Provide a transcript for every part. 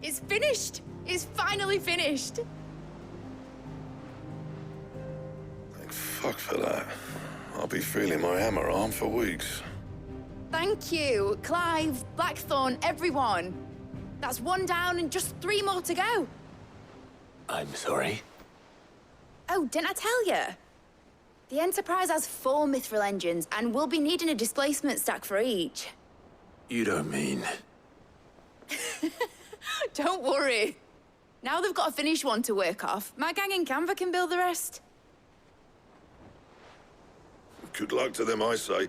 It's finished! It's finally finished! Thank fuck for that. I'll be feeling my hammer arm for weeks. Thank you, Clive, Blackthorn, everyone. That's one down and just 3 more to go. I'm sorry. Oh, didn't I tell you? The Enterprise has 4 mithril engines, and we'll be needing a displacement stack for each. You don't mean... Don't worry. Now they've got a finished one to work off, my gang in Canva can build the rest. Good luck to them, I say.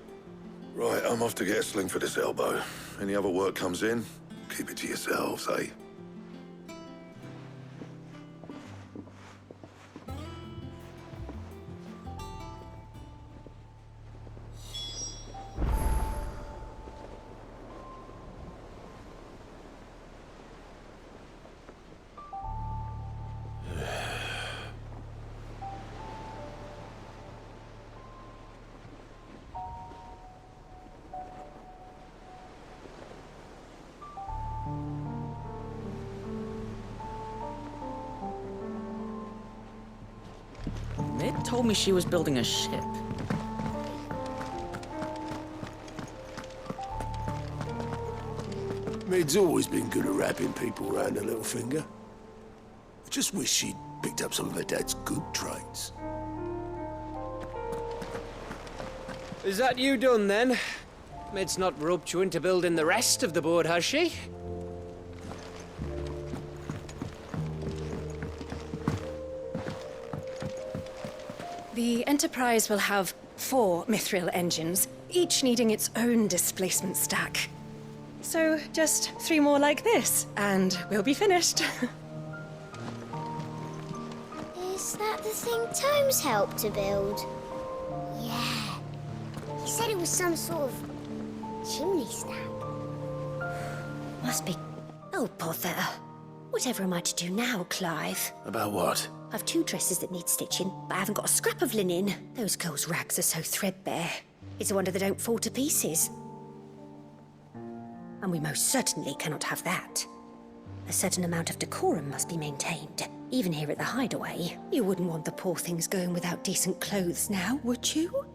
Right, I'm off to get a sling for this elbow. Any other work comes in, keep it to yourselves, eh? Mid told me she was building a ship. Mid's always been good at wrapping people around her little finger. I just wish she'd picked up some of her dad's good traits. Is that you done, then? Mid's not roped you into building the rest of the board, has she? The Enterprise will have 4 mithril engines, each needing its own displacement stack. So just 3 more like this, and we'll be finished. Is that the thing Tomes helped to build? Yeah. He said it was some sort of chimney stack. Must be... Oh, bother. Whatever am I to do now, Clive? About what? I've 2 dresses that need stitching, but I haven't got a scrap of linen. Those girls' rags are so threadbare. It's a wonder they don't fall to pieces. And we most certainly cannot have that. A certain amount of decorum must be maintained, even here at the Hideaway. You wouldn't want the poor things going without decent clothes now, would you?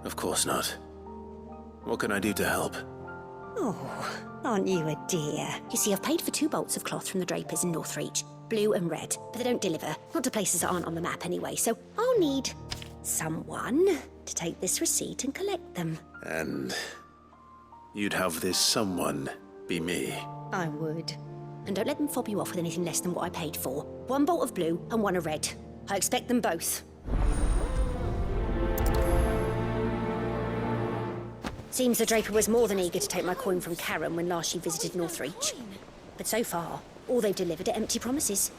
Of course not. What can I do to help? Oh, aren't you a dear? You see, I've paid for 2 bolts of cloth from the drapers in Northreach, blue and red, but they don't deliver. Not to places that aren't on the map anyway, so I'll need someone to take this receipt and collect them. And you'd have this someone be me. I would. And don't let them fob you off with anything less than what I paid for. 1 bolt of blue and 1 of red. I expect them both. Seems the Draper was more than eager to take my coin from Karen when last she visited Northreach. But so far, all they've delivered are empty promises.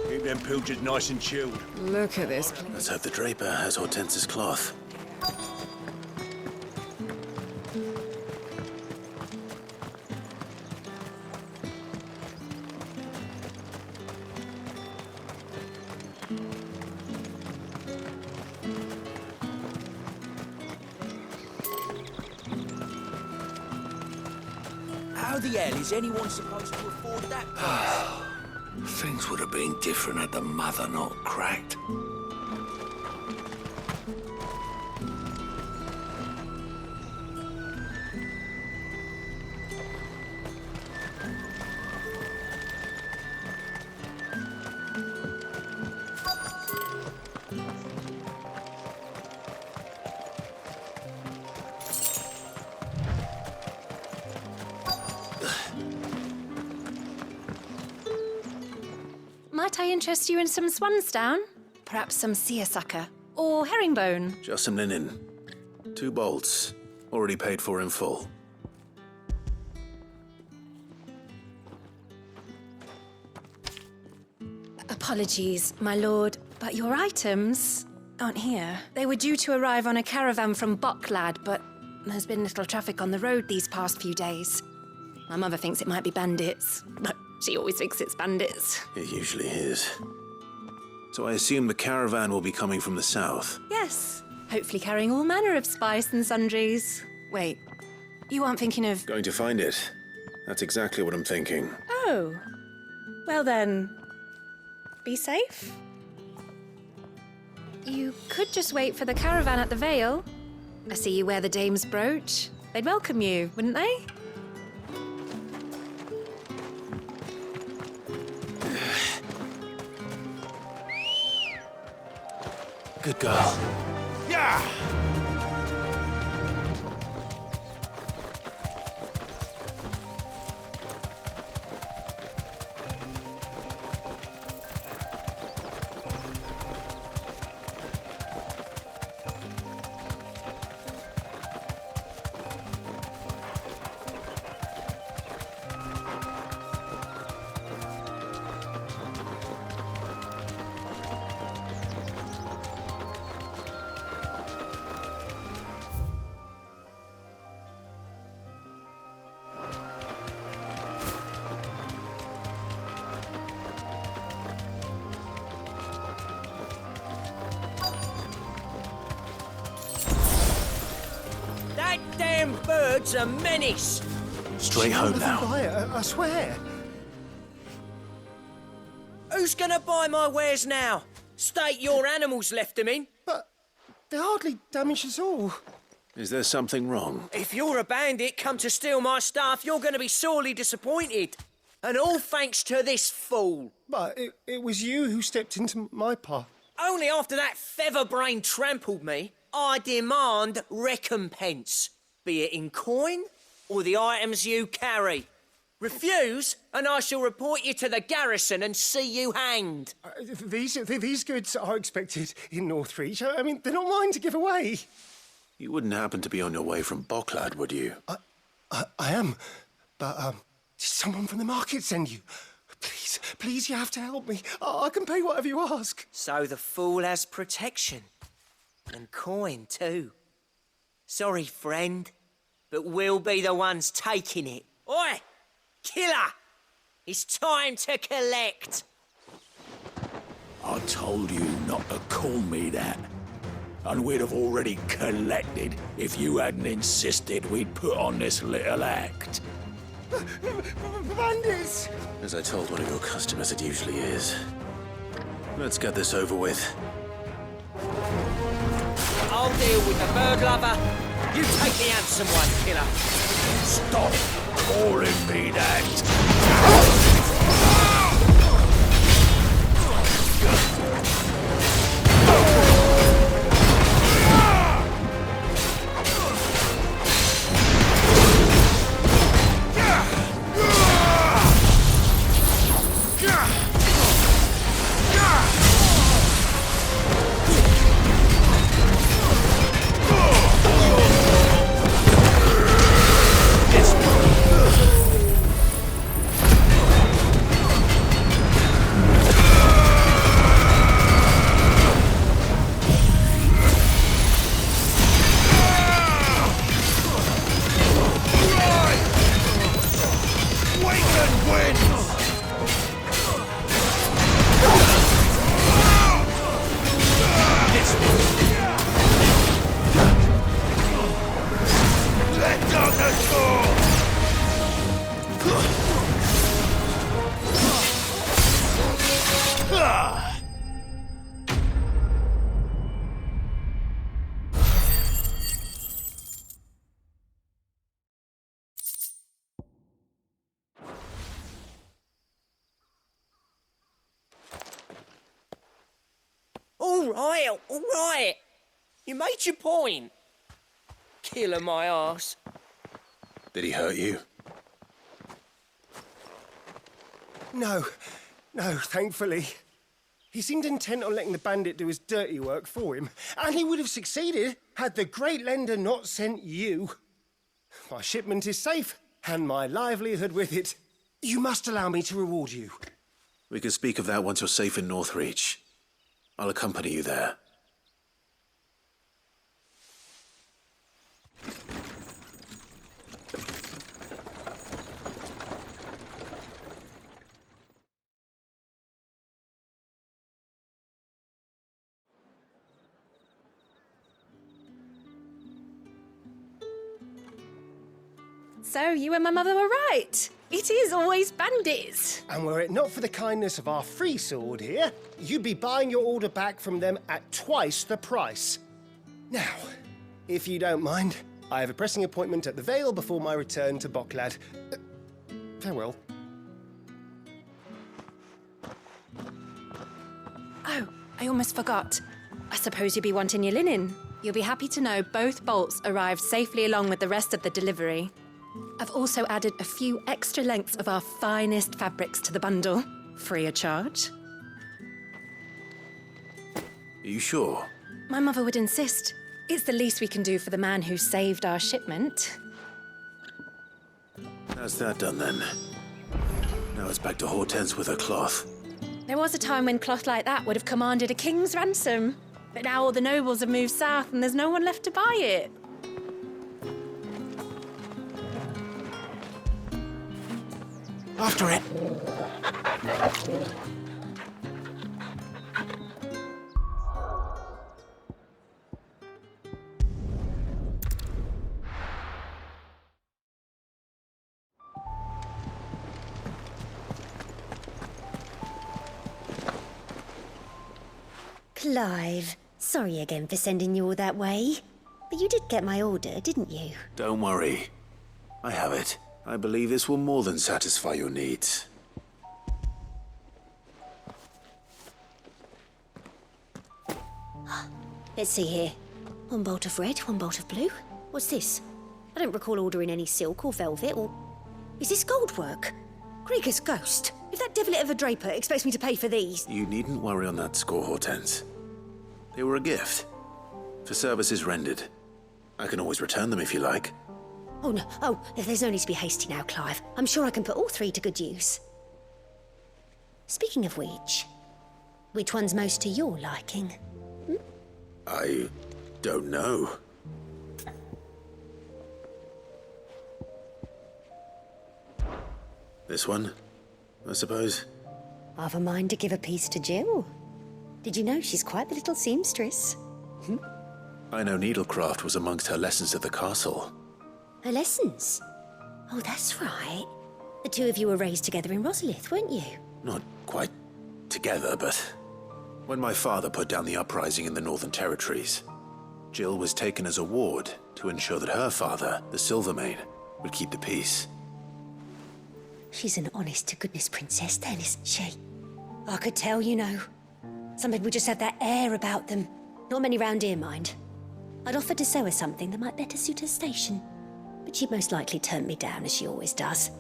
Keep them pilgers nice and chilled. Look at this. Let's hope the Draper has Hortense's cloth. How the hell is anyone supposed to afford that price? Things would have been different had the mother not cracked. Might I interest you in some swansdown? Perhaps some seersucker? Or herringbone? Just some linen. 2 bolts. Already paid for in full. Apologies, my lord, but your items aren't here. They were due to arrive on a caravan from Bucklad, but There's been little traffic on the road these past few days. My mother thinks it might be bandits, but she always thinks it's bandits. It usually is. So I assume the caravan will be coming from the south. Yes, hopefully carrying all manner of spice and sundries. Wait, you aren't thinking of... Going to find it. That's exactly what I'm thinking. Oh. Well then, be safe. You could just wait for the caravan at the Vale. I see you wear the dame's brooch. They'd welcome you, wouldn't they? Good girl. Yeah! That damn bird's a menace. Straight home now. I swear. Who's gonna buy my wares now? State your animals left them in. But they hardly damaged us all. Is there something wrong? If you're a bandit come to steal my stuff, you're gonna be sorely disappointed. And all thanks to this fool. But it was you who stepped into my path. Only after that feather-brain trampled me, I demand recompense. Be it in coin or the items you carry. Refuse, and I shall report you to the garrison and see you hanged. These goods are expected in Northreach. I mean, they're not mine to give away. You wouldn't happen to be on your way from Bocklad, would you? I am, but did someone from the market send you? Please, you have to help me. I can pay whatever you ask. So the fool has protection. And coin, too. Sorry, friend, but we'll be the ones taking it. Oi! Killer! It's time to collect! I told you not to call me that. And we'd have already collected if you hadn't insisted we'd put on this little act. Bandits! As I told one of your customers, it usually is. Let's get this over with. I'll deal with the bird lover. You take the handsome one, killer. Stop calling me that. All right. You made your point. Killer my arse. Did he hurt you? No, thankfully. He seemed intent on letting the bandit do his dirty work for him, and he would have succeeded had the great lender not sent you. My shipment is safe, and my livelihood with it. You must allow me to reward you. We can speak of that once you're safe in Northreach. I'll accompany you there. So you and my mother were right. It is always bandits. And were it not for the kindness of our free sword here, you'd be buying your order back from them at twice the price. Now, if you don't mind, I have a pressing appointment at the Vale before my return to Bocklad. Farewell. Oh, I almost forgot. I suppose you'll be wanting your linen. You'll be happy to know both bolts arrived safely along with the rest of the delivery. I've also added a few extra lengths of our finest fabrics to the bundle, free of charge. Are you sure? My mother would insist. It's the least we can do for the man who saved our shipment. How's that done then? Now it's back to Hortense with her cloth. There was a time when cloth like that would have commanded a king's ransom. But now all the nobles have moved south and there's no one left to buy it. After it! Clive, sorry again for sending you all that way. But you did get my order, didn't you? Don't worry. I have it. I believe this will more than satisfy your needs. Let's see here. One bolt of red, one bolt of blue. What's this? I don't recall ordering any silk or velvet or... Is this gold work? Krieger's ghost. If that devilet of a draper expects me to pay for these... You needn't worry on that score, Hortense. They were a gift. For services rendered. I can always return them if you like. Oh, no. Oh, there's no need to be hasty now, Clive. I'm sure I can put all three to good use. Speaking of which one's most to your liking? I don't know. This one, I suppose. I've a mind to give a piece to Jill. Did you know she's quite the little seamstress? I know needlecraft was amongst her lessons at the castle. Her lessons? Oh, that's right. The two of you were raised together in Rosalith, weren't you? Not quite together, but when my father put down the uprising in the Northern Territories, Jill was taken as a ward to ensure that her father, the Silvermane, would keep the peace. She's an honest-to-goodness princess then, isn't she? I could tell, you know. Some people just have that air about them. Not many round here, mind. I'd offered to sew her something that might better suit her station. But she'd most likely turn me down, as she always does.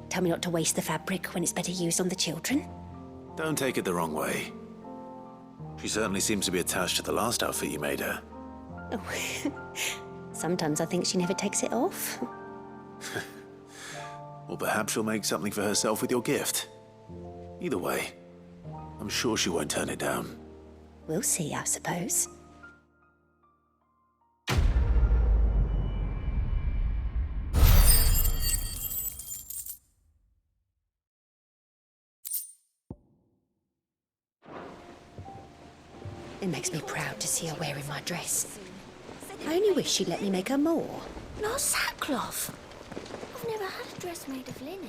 Tell me not to waste the fabric when it's better used on the children. Don't take it the wrong way. She certainly seems to be attached to the last outfit you made her. Oh, sometimes I think she never takes it off. Or perhaps she'll make something for herself with your gift. Either way, I'm sure she won't turn it down. We'll see, I suppose. It makes me proud to see her wearing my dress. I only wish she'd let me make her more. Not sackcloth. I've never had a dress made of linen.